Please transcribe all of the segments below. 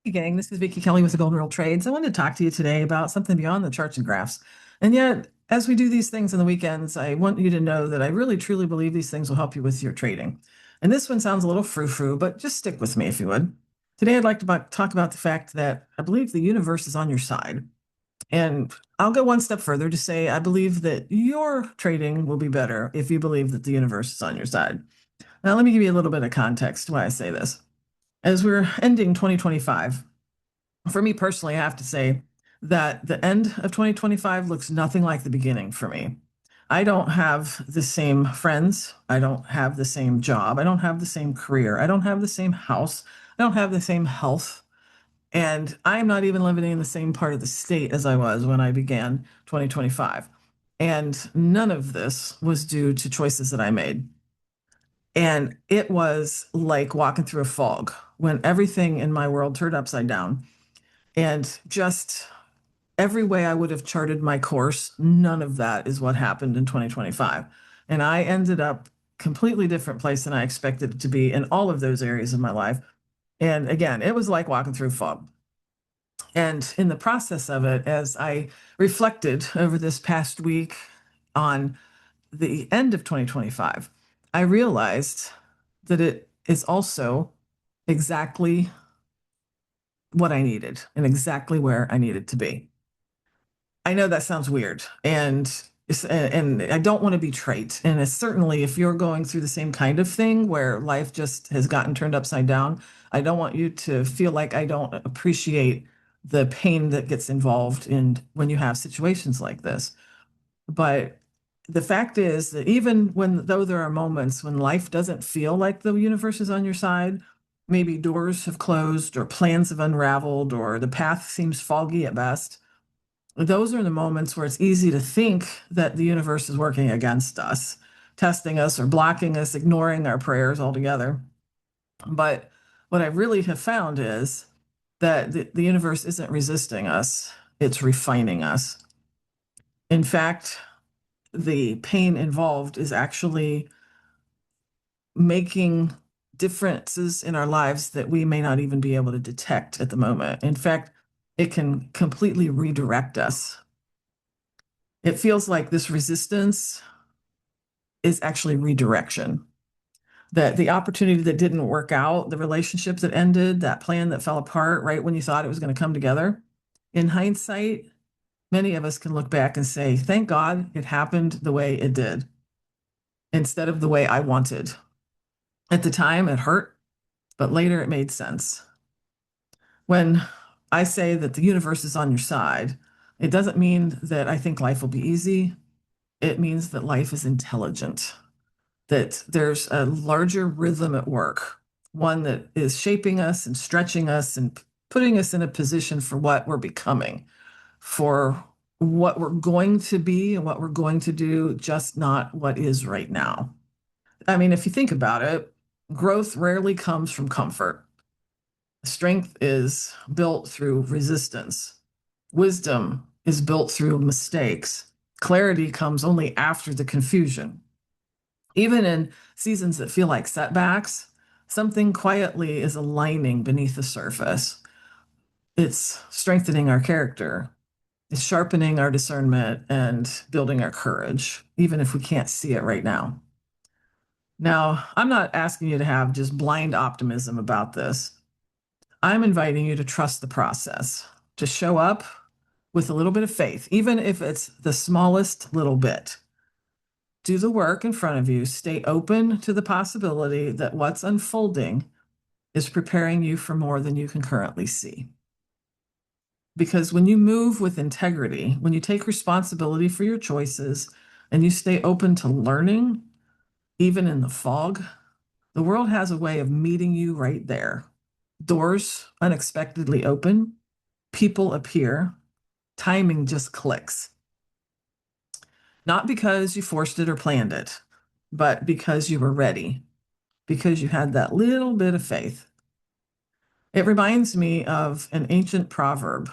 Hey gang, this is Vicky Kelly with the Golden Rule Trades. I wanted to talk to you today about something beyond the charts and graphs. And yet, as we do these things on the weekends, I want you to know that I really truly believe these things will help you with your trading. And this one sounds a little frou-frou, but just stick with me if you would. Today, I'd like to talk about the fact that I believe the universe is on your side. And I'll go one step further to say I believe that your trading will be better if you believe that the universe is on your side. Now, let me give you a little bit of context why I say this. As we're ending 2025, for me personally, I have to say that the end of 2025 looks nothing like the beginning for me. I don't have the same friends. I don't have the same job. I don't have the same career. I don't have the same house. I don't have the same health. And I'm not even living in the same part of the state as I was when I began 2025. And none of this was due to choices that I made. And it was like walking through a fog when everything in my world turned upside down. And just every way I would have charted my course, none of that is what happened in 2025. And I ended up completely different place than I expected it to be in all of those areas of my life. And again, it was like walking through fog. And in the process of it, as I reflected over this past week on the end of 2025, I realized that it is also exactly what I needed and exactly where I needed to be. I know that sounds weird, and I don't want to be trite. And it's certainly if you're going through the same kind of thing where life just has gotten turned upside down, I don't want you to feel like I don't appreciate the pain that gets involved in when you have situations like this. But the fact is that even when though there are moments when life doesn't feel like the universe is on your side, maybe doors have closed or plans have unraveled or the path seems foggy at best, those are the moments where it's easy to think that the universe is working against us, testing us or blocking us, ignoring our prayers altogether. But what I really have found is that the universe isn't resisting us, it's refining us. In fact, the pain involved is actually making differences in our lives that we may not even be able to detect at the moment. In fact, it can completely redirect us. It feels like this resistance is actually redirection. That the opportunity that didn't work out, the relationships that ended, that plan that fell apart right when you thought it was going to come together. In hindsight, many of us can look back and say, thank God it happened the way it did instead of the way I wanted. At the time, it hurt, but later it made sense. When I say that the universe is on your side, it doesn't mean that I think life will be easy. It means that life is intelligent, that there's a larger rhythm at work, one that is shaping us and stretching us and putting us in a position for what we're becoming, for what we're going to be and what we're going to do, just not what is right now. I mean, if you think about it, growth rarely comes from comfort. Strength is built through resistance. Wisdom is built through mistakes. Clarity comes only after the confusion. Even in seasons that feel like setbacks, something quietly is aligning beneath the surface. It's strengthening our character, it's sharpening our discernment and building our courage, even if we can't see it right now. Now, I'm not asking you to have just blind optimism about this. I'm inviting you to trust the process, to show up with a little bit of faith, even if it's the smallest little bit. Do the work in front of you. Stay open to the possibility that what's unfolding is preparing you for more than you can currently see. Because when you move with integrity, when you take responsibility for your choices, and you stay open to learning, even in the fog, the world has a way of meeting you right there. Doors unexpectedly open, people appear, timing just clicks. Not because you forced it or planned it, but because you were ready, because you had that little bit of faith. It reminds me of an ancient proverb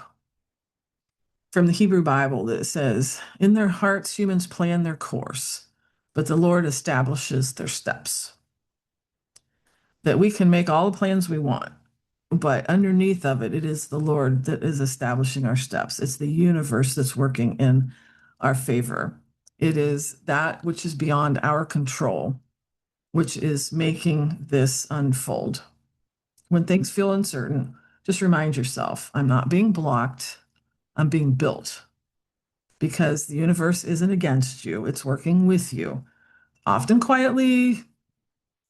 from the Hebrew Bible that says, in their hearts, humans plan their course, but the Lord establishes their steps. That we can make all the plans we want, but underneath of it, it is the Lord that is establishing our steps. It's the universe that's working in our favor. It is that which is beyond our control, which is making this unfold. When things feel uncertain, just remind yourself, I'm not being blocked, I'm being built, because the universe isn't against you, it's working with you, often quietly,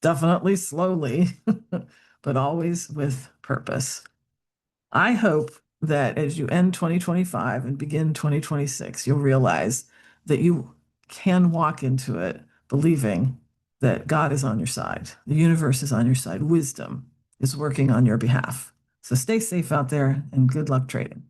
definitely slowly, but always with purpose. I hope that as you end 2025 and begin 2026, you'll realize that you can walk into it believing that God is on your side, the universe is on your side, wisdom is working on your behalf. So stay safe out there and good luck trading.